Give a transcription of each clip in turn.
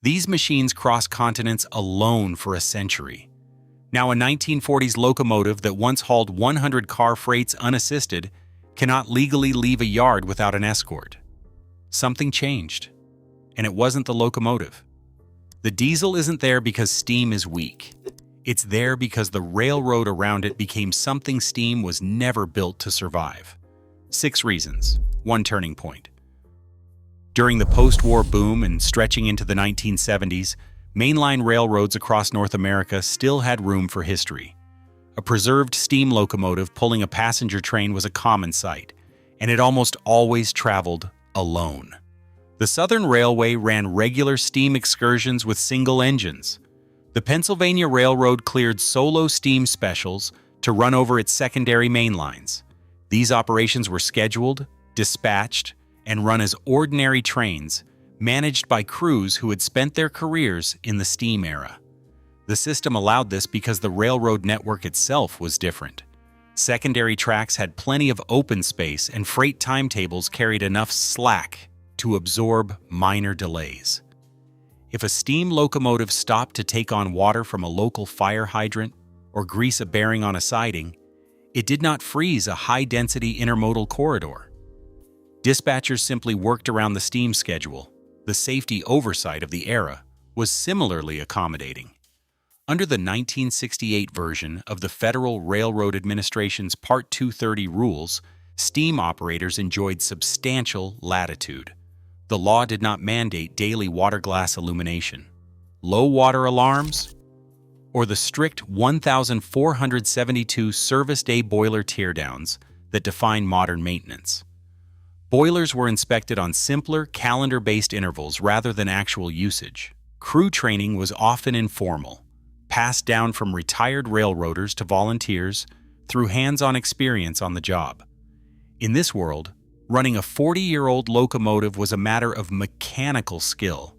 These machines crossed continents alone for a century. Now a 1940s locomotive that once hauled 100 car freights unassisted cannot legally leave a yard without an escort. Something changed, and it wasn't the locomotive. The diesel isn't there because steam is weak. It's there because the railroad around it became something steam was never built to survive. 6 reasons, 1 turning point. During the post-war boom and stretching into the 1970s, mainline railroads across North America still had room for history. A preserved steam locomotive pulling a passenger train was a common sight, and it almost always traveled alone. The Southern Railway ran regular steam excursions with single engines. The Pennsylvania Railroad cleared solo steam specials to run over its secondary main lines. These operations were scheduled, dispatched, and run as ordinary trains, managed by crews who had spent their careers in the steam era. The system allowed this because the railroad network itself was different. Secondary tracks had plenty of open space, and freight timetables carried enough slack to absorb minor delays. If a steam locomotive stopped to take on water from a local fire hydrant or grease a bearing on a siding, it did not freeze a high-density intermodal corridor. Dispatchers simply worked around the steam schedule. The safety oversight of the era was similarly accommodating. Under the 1968 version of the Federal Railroad Administration's Part 230 rules, steam operators enjoyed substantial latitude. The law did not mandate daily water glass illumination, low water alarms, or the strict 1,472 service day boiler teardowns that define modern maintenance. Boilers were inspected on simpler, calendar-based intervals rather than actual usage. Crew training was often informal, passed down from retired railroaders to volunteers through hands-on experience on the job. In this world, running a 40-year-old locomotive was a matter of mechanical skill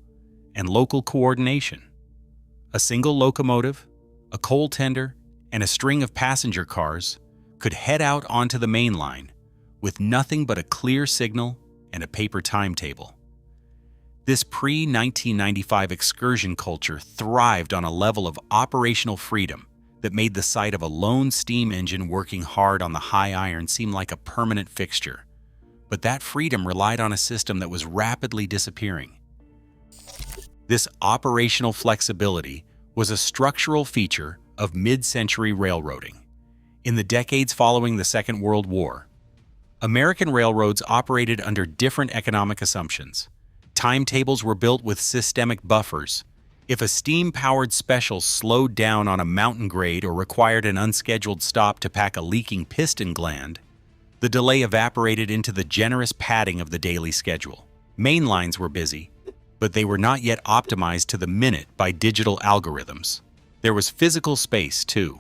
and local coordination. A single locomotive, a coal tender, and a string of passenger cars could head out onto the main line with nothing but a clear signal and a paper timetable. This pre-1995 excursion culture thrived on a level of operational freedom that made the sight of a lone steam engine working hard on the high iron seem like a permanent fixture. But that freedom relied on a system that was rapidly disappearing. This operational flexibility was a structural feature of mid-century railroading. In the decades following the Second World War, American railroads operated under different economic assumptions. Timetables were built with systemic buffers. If a steam-powered special slowed down on a mountain grade or required an unscheduled stop to pack a leaking piston gland, the delay evaporated into the generous padding of the daily schedule. Main lines were busy, but they were not yet optimized to the minute by digital algorithms. There was physical space, too.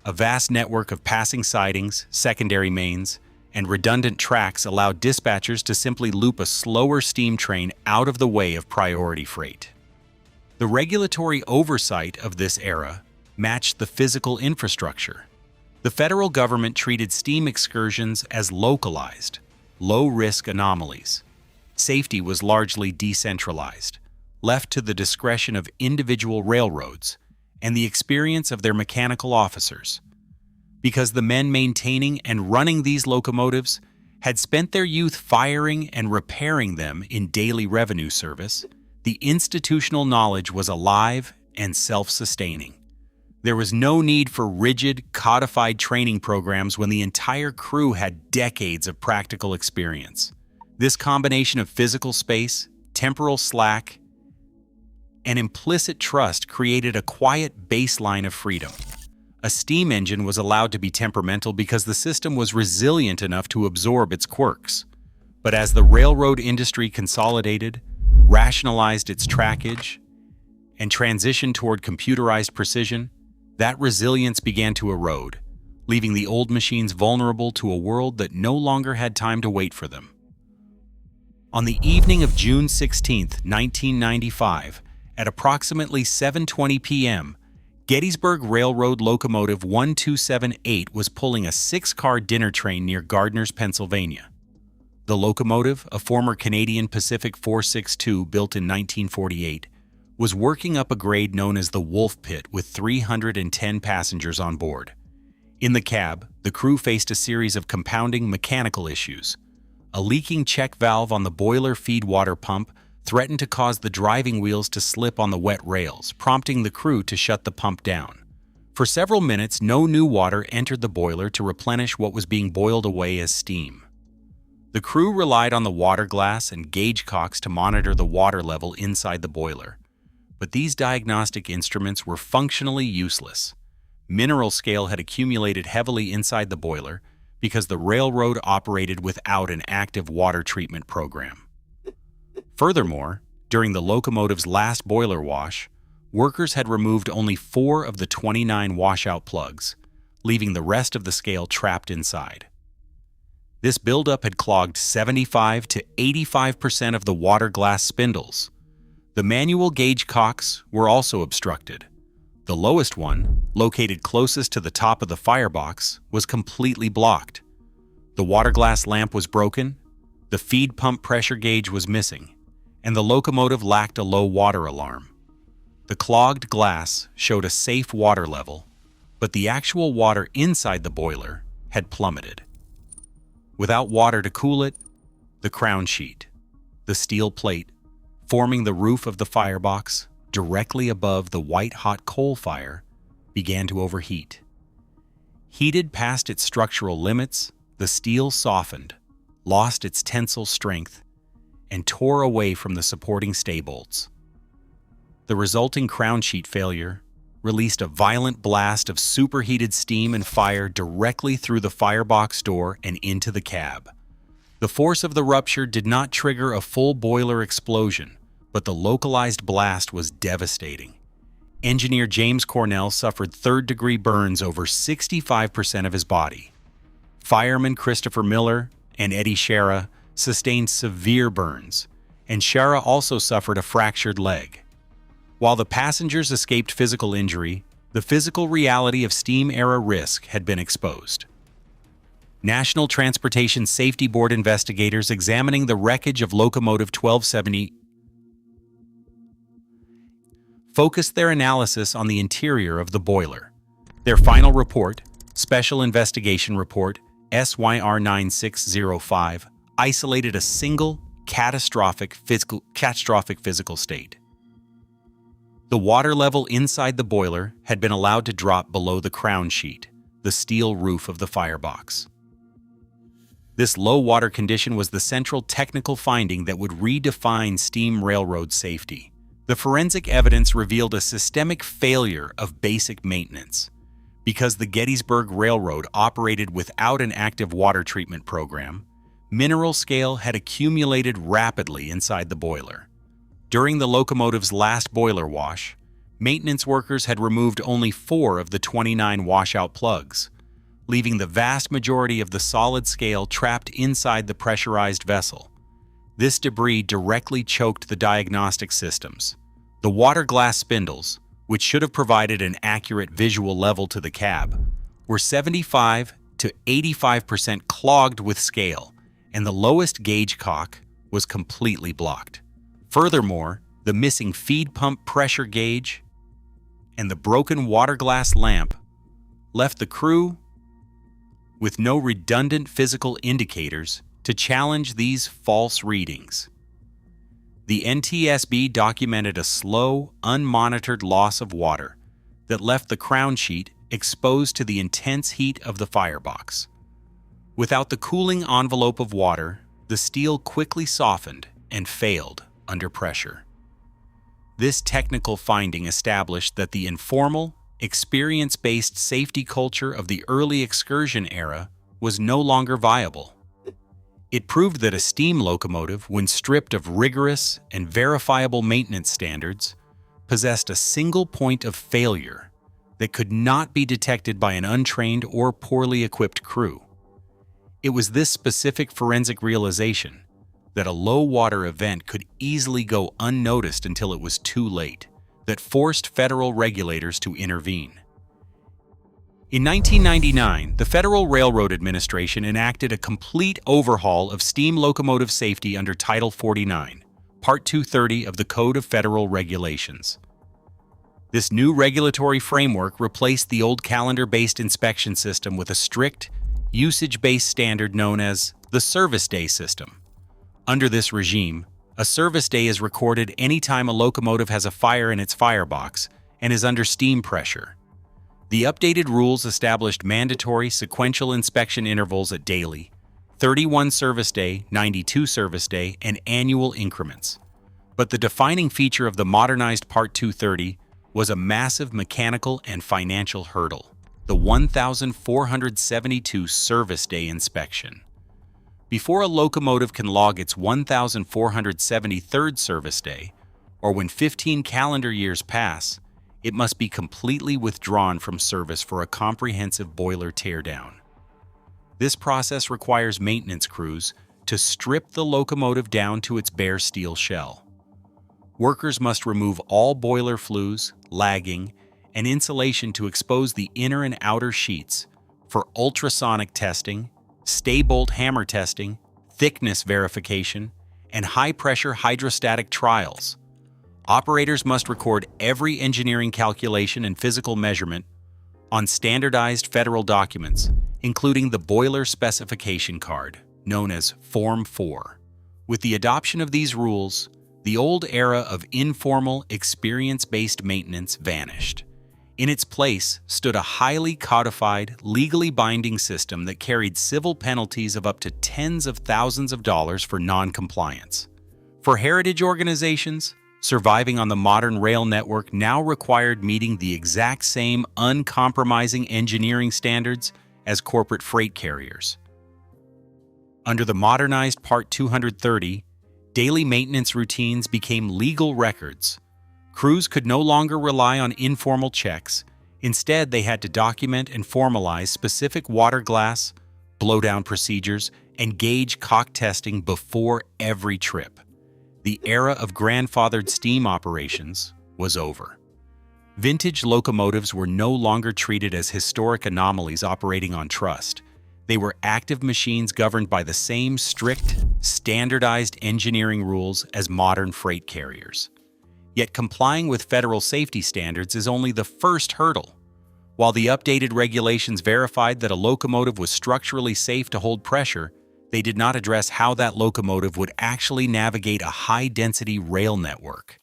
A vast network of passing sidings, secondary mains, and redundant tracks allowed dispatchers to simply loop a slower steam train out of the way of priority freight. The regulatory oversight of this era matched the physical infrastructure. The federal government treated steam excursions as localized, low-risk anomalies. Safety was largely decentralized, left to the discretion of individual railroads and the experience of their mechanical officers. Because the men maintaining and running these locomotives had spent their youth firing and repairing them in daily revenue service, the institutional knowledge was alive and self-sustaining. There was no need for rigid, codified training programs when the entire crew had decades of practical experience. This combination of physical space, temporal slack, and implicit trust created a quiet baseline of freedom. A steam engine was allowed to be temperamental because the system was resilient enough to absorb its quirks. But as the railroad industry consolidated, rationalized its trackage, and transitioned toward computerized precision, that resilience began to erode, leaving the old machines vulnerable to a world that no longer had time to wait for them. On the evening of June 16, 1995, at approximately 7:20 p.m., Gettysburg Railroad Locomotive 1278 was pulling a 6-car dinner train near Gardners, Pennsylvania. The Locomotive, a former Canadian Pacific 462 built in 1948, was working up a grade known as the Wolf Pit with 310 passengers on board. In the cab, the crew faced a series of compounding mechanical issues. A leaking check valve on the boiler feed water pump threatened to cause the driving wheels to slip on the wet rails, prompting the crew to shut the pump down. For several minutes, no new water entered the boiler to replenish what was being boiled away as steam. The crew relied on the water glass and gauge cocks to monitor the water level inside the boiler. But these diagnostic instruments were functionally useless. Mineral scale had accumulated heavily inside the boiler because the railroad operated without an active water treatment program. Furthermore, during the locomotive's last boiler wash, workers had removed only 4 of the 29 washout plugs, leaving the rest of the scale trapped inside. This buildup had clogged 75 to 85% of the water glass spindles. The manual gauge cocks were also obstructed. The lowest one, located closest to the top of the firebox, was completely blocked. The water glass lamp was broken, the feed pump pressure gauge was missing, and the locomotive lacked a low water alarm. The clogged glass showed a safe water level, but the actual water inside the boiler had plummeted. Without water to cool it, the crown sheet, the steel plate, forming the roof of the firebox directly above the white-hot coal fire, began to overheat. Heated past its structural limits, the steel softened, lost its tensile strength, and tore away from the supporting stay bolts. The resulting crown sheet failure released a violent blast of superheated steam and fire directly through the firebox door and into the cab. The force of the rupture did not trigger a full boiler explosion, but the localized blast was devastating. Engineer James Cornell suffered third-degree burns over 65% of his body. Firemen Christopher Miller and Eddie Shara sustained severe burns, and Shara also suffered a fractured leg. While the passengers escaped physical injury, the physical reality of steam-era risk had been exposed. National Transportation Safety Board investigators examining the wreckage of Locomotive 1270 focused their analysis on the interior of the boiler. Their final report, Special Investigation Report SYR 9605, isolated a single catastrophic physical state. The water level inside the boiler had been allowed to drop below the crown sheet, the steel roof of the firebox. This low water condition was the central technical finding that would redefine steam railroad safety. The forensic evidence revealed a systemic failure of basic maintenance. Because the Gettysburg Railroad operated without an active water treatment program, mineral scale had accumulated rapidly inside the boiler. During the locomotive's last boiler wash, maintenance workers had removed only 4 of the 29 washout plugs, leaving the vast majority of the solid scale trapped inside the pressurized vessel. This debris directly choked the diagnostic systems. The water glass spindles, which should have provided an accurate visual level to the cab, were 75 to 85% clogged with scale, and the lowest gauge cock was completely blocked. Furthermore, the missing feed pump pressure gauge and the broken water glass lamp left the crew with no redundant physical indicators to challenge these false readings. The NTSB documented a slow, unmonitored loss of water that left the crown sheet exposed to the intense heat of the firebox. Without the cooling envelope of water, the steel quickly softened and failed under pressure. This technical finding established that the informal, experience-based safety culture of the early excursion era was no longer viable. It proved that a steam locomotive, when stripped of rigorous and verifiable maintenance standards, possessed a single point of failure that could not be detected by an untrained or poorly equipped crew. It was this specific forensic realization that a low-water event could easily go unnoticed until it was too late, that forced federal regulators to intervene. In 1999, the Federal Railroad Administration enacted a complete overhaul of steam locomotive safety under Title 49, Part 230 of the Code of Federal Regulations. This new regulatory framework replaced the old calendar-based inspection system with a strict, usage-based standard known as the service day system. Under this regime, a service day is recorded anytime a locomotive has a fire in its firebox and is under steam pressure. The updated rules established mandatory sequential inspection intervals at daily, 31 service day, 92 service day, and annual increments. But the defining feature of the modernized Part 230 was a massive mechanical and financial hurdle: the 1,472 service day inspection. Before a locomotive can log its 1,473rd service day, or when 15 calendar years pass, it must be completely withdrawn from service for a comprehensive boiler teardown. This process requires maintenance crews to strip the locomotive down to its bare steel shell. Workers must remove all boiler flues, lagging, and insulation to expose the inner and outer sheets for ultrasonic testing, stay-bolt hammer testing, thickness verification, and high-pressure hydrostatic trials. Operators must record every engineering calculation and physical measurement on standardized federal documents, including the boiler specification card, known as Form 4. With the adoption of these rules, the old era of informal, experience-based maintenance vanished. In its place stood a highly codified, legally binding system that carried civil penalties of up to tens of thousands of dollars for non-compliance. For heritage organizations, surviving on the modern rail network now required meeting the exact same uncompromising engineering standards as corporate freight carriers. Under the modernized Part 230, daily maintenance routines became legal records. Crews could no longer rely on informal checks. Instead, they had to document and formalize specific water glass, blowdown procedures, and gauge cock testing before every trip. The era of grandfathered steam operations was over. Vintage locomotives were no longer treated as historic anomalies operating on trust. They were active machines governed by the same strict, standardized engineering rules as modern freight carriers. Yet complying with federal safety standards is only the first hurdle. While the updated regulations verified that a locomotive was structurally safe to hold pressure, they did not address how that locomotive would actually navigate a high-density rail network.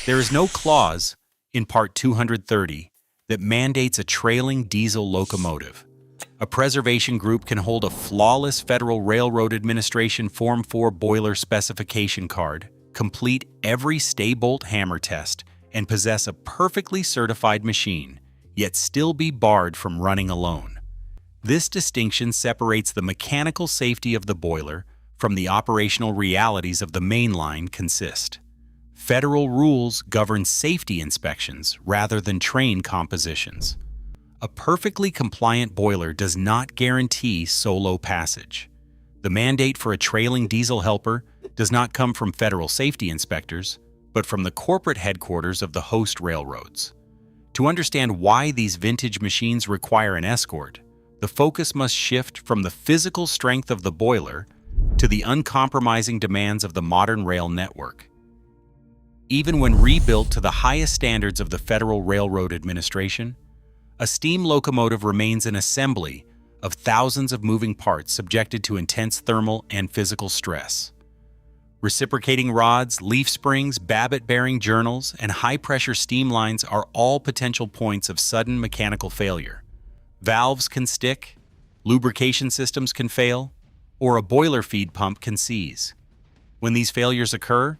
There is no clause in Part 230 that mandates a trailing diesel locomotive. A preservation group can hold a flawless Federal Railroad Administration Form 4 boiler specification card, complete every stay-bolt hammer test, and possess a perfectly certified machine, yet still be barred from running alone. This distinction separates the mechanical safety of the boiler from the operational realities of the mainline consist. Federal rules govern safety inspections rather than train compositions. A perfectly compliant boiler does not guarantee solo passage. The mandate for a trailing diesel helper does not come from federal safety inspectors, but from the corporate headquarters of the host railroads. To understand why these vintage machines require an escort, the focus must shift from the physical strength of the boiler to the uncompromising demands of the modern rail network. Even when rebuilt to the highest standards of the Federal Railroad Administration, a steam locomotive remains an assembly of thousands of moving parts subjected to intense thermal and physical stress. Reciprocating rods, leaf springs, Babbitt-bearing journals, and high-pressure steam lines are all potential points of sudden mechanical failure. Valves can stick, lubrication systems can fail, or a boiler feed pump can seize. When these failures occur,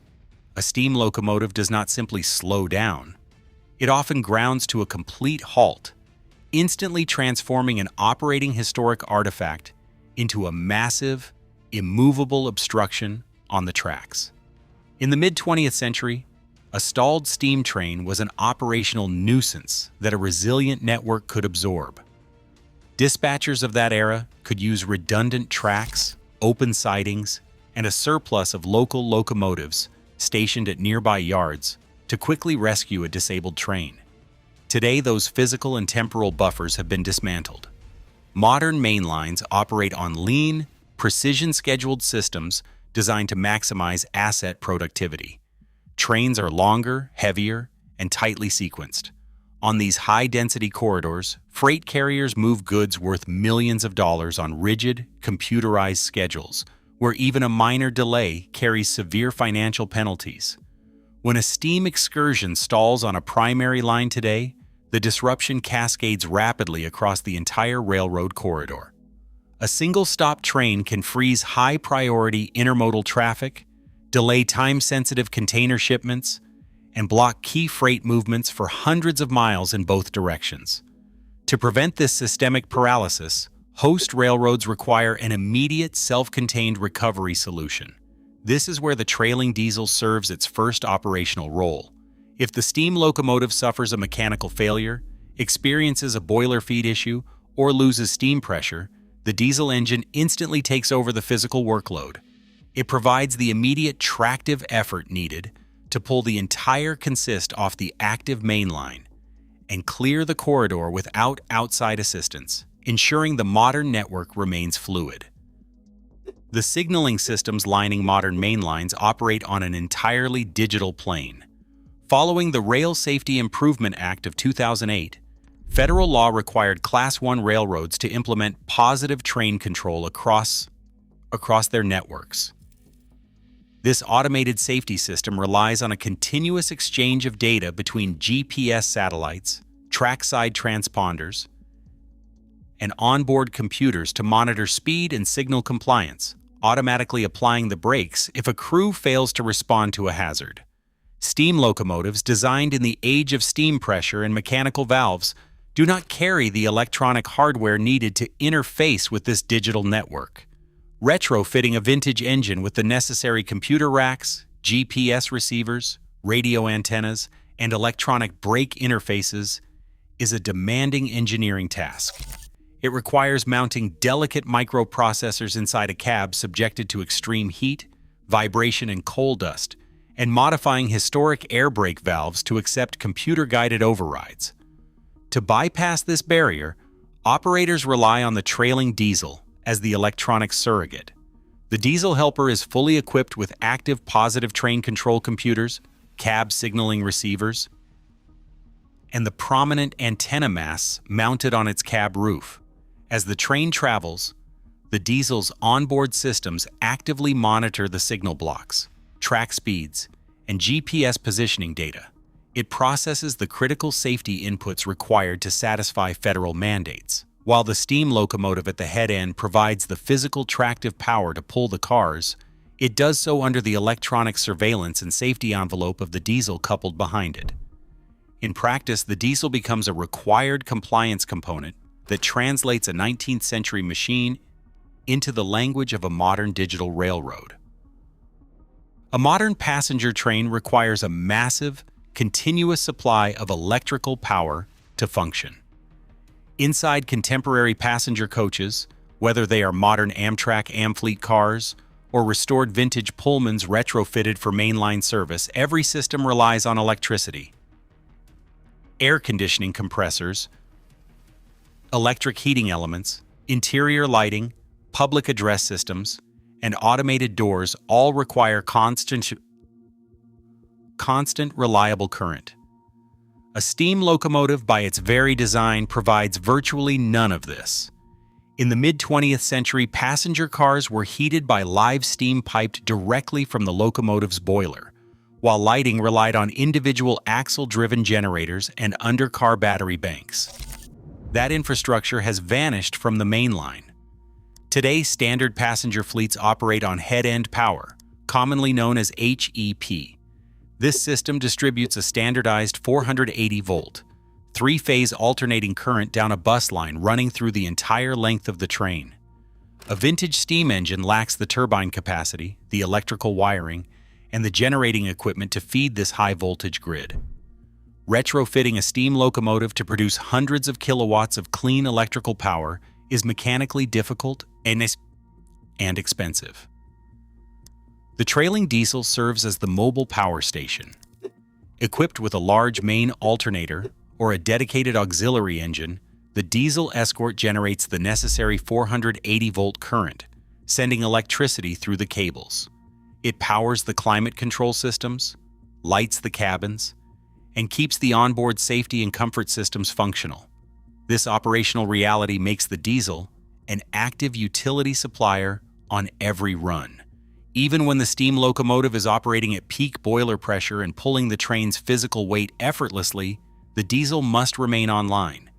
a steam locomotive does not simply slow down. It often grounds to a complete halt, instantly transforming an operating historic artifact into a massive, immovable obstruction on the tracks. In the mid-20th century, a stalled steam train was an operational nuisance that a resilient network could absorb. Dispatchers of that era could use redundant tracks, open sidings, and a surplus of local locomotives stationed at nearby yards to quickly rescue a disabled train. Today, those physical and temporal buffers have been dismantled. Modern main lines operate on lean, precision-scheduled systems designed to maximize asset productivity. Trains are longer, heavier, and tightly sequenced. On these high-density corridors, freight carriers move goods worth millions of dollars on rigid, computerized schedules, where even a minor delay carries severe financial penalties. When a steam excursion stalls on a primary line today, the disruption cascades rapidly across the entire railroad corridor. A single-stop train can freeze high-priority intermodal traffic, delay time-sensitive container shipments, and block key freight movements for hundreds of miles in both directions. To prevent this systemic paralysis, host railroads require an immediate self-contained recovery solution. This is where the trailing diesel serves its first operational role. If the steam locomotive suffers a mechanical failure, experiences a boiler feed issue, or loses steam pressure, the diesel engine instantly takes over the physical workload. It provides the immediate tractive effort needed to pull the entire consist off the active main line and clear the corridor without outside assistance, ensuring the modern network remains fluid. The signaling systems lining modern main lines operate on an entirely digital plane. Following the Rail Safety Improvement Act of 2008, federal law required Class I railroads to implement positive train control across their networks. This automated safety system relies on a continuous exchange of data between GPS satellites, trackside transponders, and onboard computers to monitor speed and signal compliance, automatically applying the brakes if a crew fails to respond to a hazard. Steam locomotives, designed in the age of steam pressure and mechanical valves, do not carry the electronic hardware needed to interface with this digital network. Retrofitting a vintage engine with the necessary computer racks, GPS receivers, radio antennas, and electronic brake interfaces is a demanding engineering task. It requires mounting delicate microprocessors inside a cab subjected to extreme heat, vibration, and coal dust, and modifying historic air brake valves to accept computer-guided overrides. To bypass this barrier, operators rely on the trailing diesel as the electronic surrogate. The diesel helper is fully equipped with active positive train control computers, cab signaling receivers, and the prominent antenna masts mounted on its cab roof. As the train travels, the diesel's onboard systems actively monitor the signal blocks, track speeds, and GPS positioning data. It processes the critical safety inputs required to satisfy federal mandates. While the steam locomotive at the head end provides the physical tractive power to pull the cars, it does so under the electronic surveillance and safety envelope of the diesel coupled behind it. In practice, the diesel becomes a required compliance component that translates a 19th century machine into the language of a modern digital railroad. A modern passenger train requires a massive, continuous supply of electrical power to function. Inside contemporary passenger coaches, whether they are modern Amtrak Amfleet cars or restored vintage Pullmans retrofitted for mainline service, every system relies on electricity. Air conditioning compressors, electric heating elements, interior lighting, public address systems, and automated doors all require constant, reliable current. A steam locomotive, by its very design, provides virtually none of this. In the mid-20th century, passenger cars were heated by live steam piped directly from the locomotive's boiler, while lighting relied on individual axle-driven generators and undercar battery banks. That infrastructure has vanished from the main line. Today, standard passenger fleets operate on head-end power, commonly known as HEP. This system distributes a standardized 480-volt, three-phase alternating current down a bus line running through the entire length of the train. A vintage steam engine lacks the turbine capacity, the electrical wiring, and the generating equipment to feed this high-voltage grid. Retrofitting a steam locomotive to produce hundreds of kilowatts of clean electrical power is mechanically difficult and expensive. The trailing diesel serves as the mobile power station. Equipped with a large main alternator, or a dedicated auxiliary engine, the diesel escort generates the necessary 480-volt current, sending electricity through the cables. It powers the climate control systems, lights the cabins, and keeps the onboard safety and comfort systems functional. This operational reality makes the diesel an active utility supplier on every run. Even when the steam locomotive is operating at peak boiler pressure and pulling the train's physical weight effortlessly, the diesel must remain online.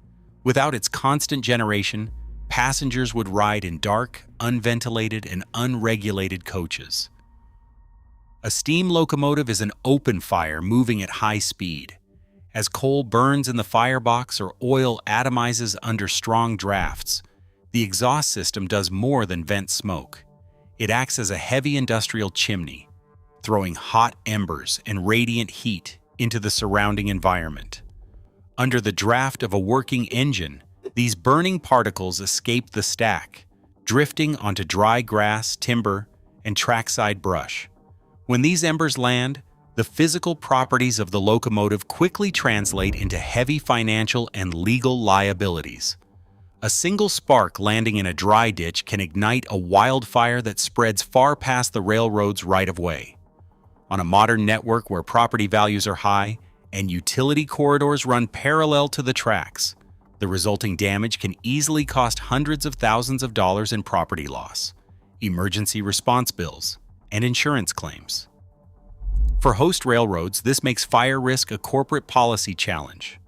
Without its constant generation, passengers would ride in dark, unventilated, and unregulated coaches. A steam locomotive is an open fire moving at high speed. As coal burns in the firebox or oil atomizes under strong drafts, the exhaust system does more than vent smoke. It acts as a heavy industrial chimney, throwing hot embers and radiant heat into the surrounding environment. Under the draft of a working engine, these burning particles escape the stack, drifting onto dry grass, timber, and trackside brush. When these embers land, the physical properties of the locomotive quickly translate into heavy financial and legal liabilities. A single spark landing in a dry ditch can ignite a wildfire that spreads far past the railroad's right-of-way. On a modern network where property values are high and utility corridors run parallel to the tracks, the resulting damage can easily cost hundreds of thousands of dollars in property loss, emergency response bills, and insurance claims. For host railroads, this makes fire risk a corporate policy challenge,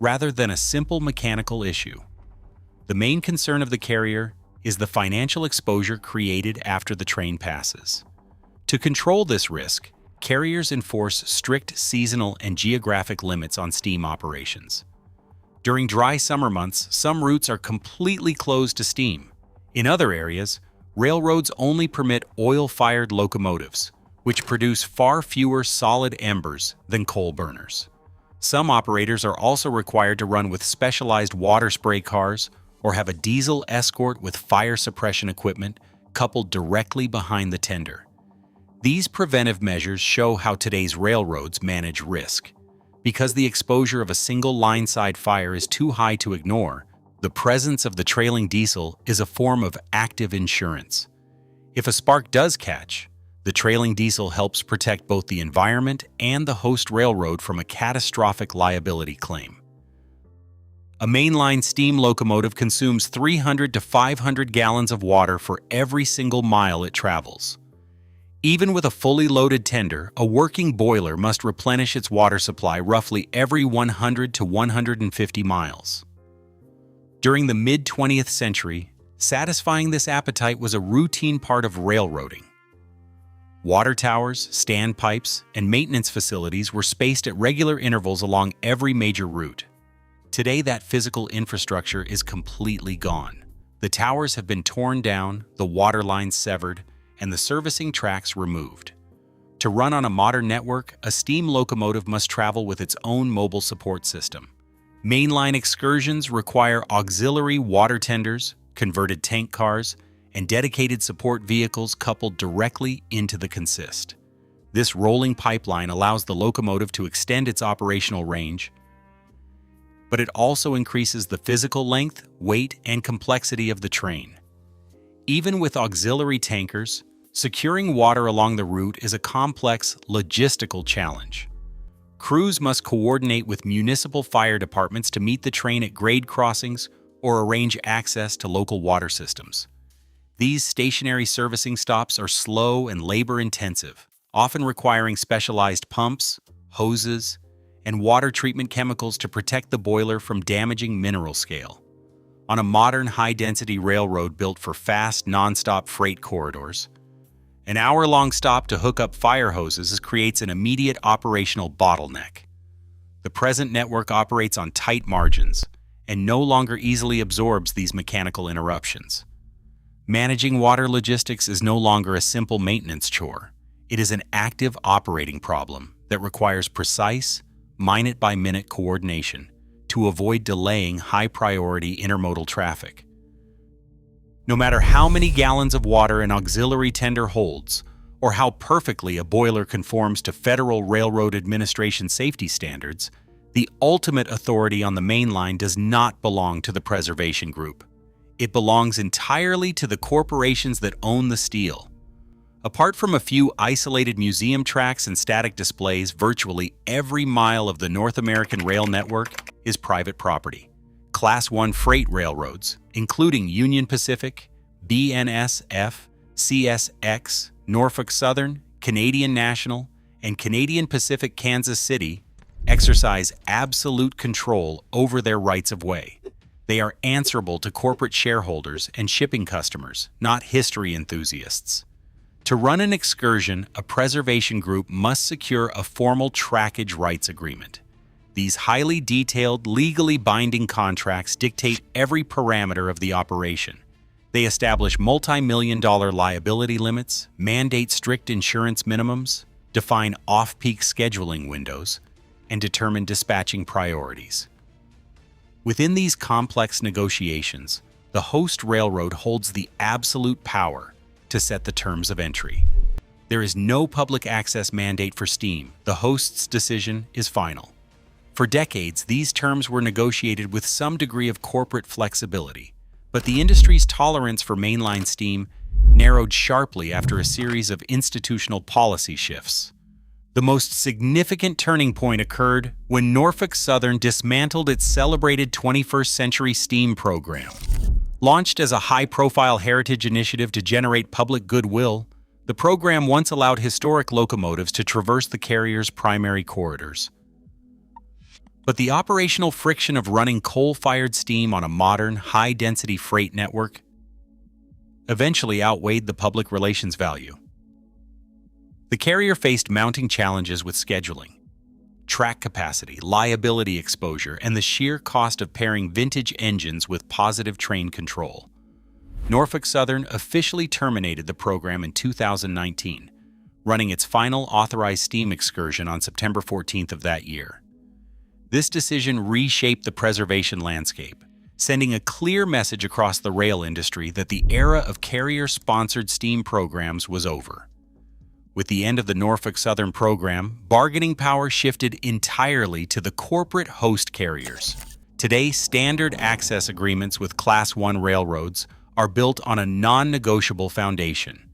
rather than a simple mechanical issue. The main concern of the carrier is the financial exposure created after the train passes. To control this risk, carriers enforce strict seasonal and geographic limits on steam operations. During dry summer months, some routes are completely closed to steam. In other areas, railroads only permit oil-fired locomotives, which produce far fewer solid embers than coal burners. Some operators are also required to run with specialized water spray cars or have a diesel escort with fire suppression equipment coupled directly behind the tender. These preventive measures show how today's railroads manage risk. Because the exposure of a single line-side fire is too high to ignore, the presence of the trailing diesel is a form of active insurance. If a spark does catch, the trailing diesel helps protect both the environment and the host railroad from a catastrophic liability claim. A mainline steam locomotive consumes 300 to 500 gallons of water for every single mile it travels. Even with a fully loaded tender, a working boiler must replenish its water supply roughly every 100 to 150 miles. During the mid-20th century, satisfying this appetite was a routine part of railroading. Water towers, standpipes, and maintenance facilities were spaced at regular intervals along every major route. Today, that physical infrastructure is completely gone. The towers have been torn down, the water lines severed, and the servicing tracks removed. To run on a modern network, a steam locomotive must travel with its own mobile support system. Mainline excursions require auxiliary water tenders, converted tank cars, and dedicated support vehicles coupled directly into the consist. This rolling pipeline allows the locomotive to extend its operational range, but it also increases the physical length, weight, and complexity of the train. Even with auxiliary tankers, securing water along the route is a complex logistical challenge. Crews must coordinate with municipal fire departments to meet the train at grade crossings or arrange access to local water systems. These stationary servicing stops are slow and labor-intensive, often requiring specialized pumps, hoses, and water treatment chemicals to protect the boiler from damaging mineral scale. On a modern high-density railroad built for fast, non-stop freight corridors, an hour-long stop to hook up fire hoses creates an immediate operational bottleneck. The present network operates on tight margins and no longer easily absorbs these mechanical interruptions. Managing water logistics is no longer a simple maintenance chore. It is an active operating problem that requires precise, minute-by-minute coordination to avoid delaying high-priority intermodal traffic. No matter how many gallons of water an auxiliary tender holds, or how perfectly a boiler conforms to Federal Railroad Administration safety standards, The ultimate authority on the main line does not belong to the preservation group. It belongs entirely to the corporations that own the steel. Apart from a few isolated museum tracks and static displays, virtually every mile of the North American rail network is private property. Class 1 freight railroads, including Union Pacific, BNSF, CSX, Norfolk Southern, Canadian National, and Canadian Pacific Kansas City, exercise absolute control over their rights-of-way. They are answerable to corporate shareholders and shipping customers, not history enthusiasts. To run an excursion, a preservation group must secure a formal trackage rights agreement. These highly detailed, legally binding contracts dictate every parameter of the operation. They establish multi-million-dollar liability limits, mandate strict insurance minimums, define off-peak scheduling windows, and determine dispatching priorities. Within these complex negotiations, the host railroad holds the absolute power to set the terms of entry. There is no public access mandate for steam. The host's decision is final. For decades, these terms were negotiated with some degree of corporate flexibility, but the industry's tolerance for mainline steam narrowed sharply after a series of institutional policy shifts. The most significant turning point occurred when Norfolk Southern dismantled its celebrated 21st Century Steam program. Launched as a high-profile heritage initiative to generate public goodwill, the program once allowed historic locomotives to traverse the carrier's primary corridors. But the operational friction of running coal-fired steam on a modern, high-density freight network eventually outweighed the public relations value. The carrier faced mounting challenges with scheduling, track capacity, liability exposure, and the sheer cost of pairing vintage engines with positive train control. Norfolk Southern officially terminated the program in 2019, running its final authorized steam excursion on September 14th of that year. This decision reshaped the preservation landscape, sending a clear message across the rail industry that the era of carrier-sponsored steam programs was over. With the end of the Norfolk Southern program, bargaining power shifted entirely to the corporate host carriers. Today, standard access agreements with Class 1 railroads are built on a non-negotiable foundation.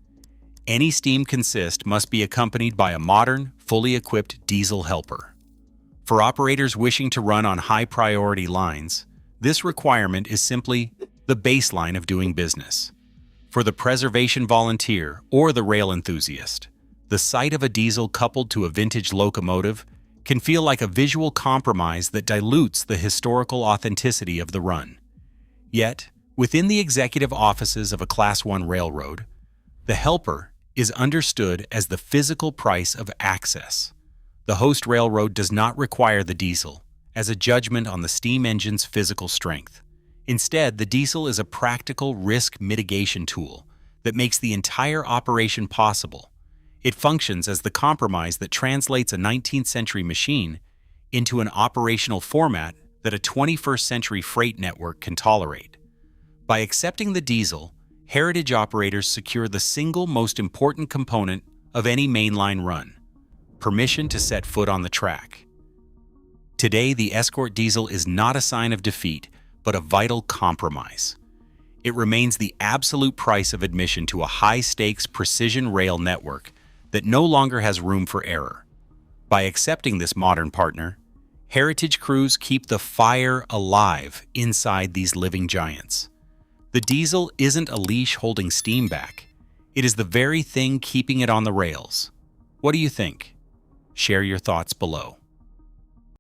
Any steam consist must be accompanied by a modern, fully equipped diesel helper. For operators wishing to run on high-priority lines, this requirement is simply the baseline of doing business. For the preservation volunteer or the rail enthusiast, the sight of a diesel coupled to a vintage locomotive can feel like a visual compromise that dilutes the historical authenticity of the run. Yet, within the executive offices of a Class 1 railroad, the helper is understood as the physical price of access. The host railroad does not require the diesel as a judgment on the steam engine's physical strength. Instead, the diesel is a practical risk mitigation tool that makes the entire operation possible. It functions as the compromise that translates a 19th century machine into an operational format that a 21st century freight network can tolerate. By accepting the diesel, heritage operators secure the single most important component of any mainline run: permission to set foot on the track. Today, the escort diesel is not a sign of defeat, but a vital compromise. It remains the absolute price of admission to a high-stakes precision rail network that no longer has room for error. By accepting this modern partner, heritage crews keep the fire alive inside these living giants. The diesel isn't a leash holding steam back. It is the very thing keeping it on the rails. What do you think? Share your thoughts below.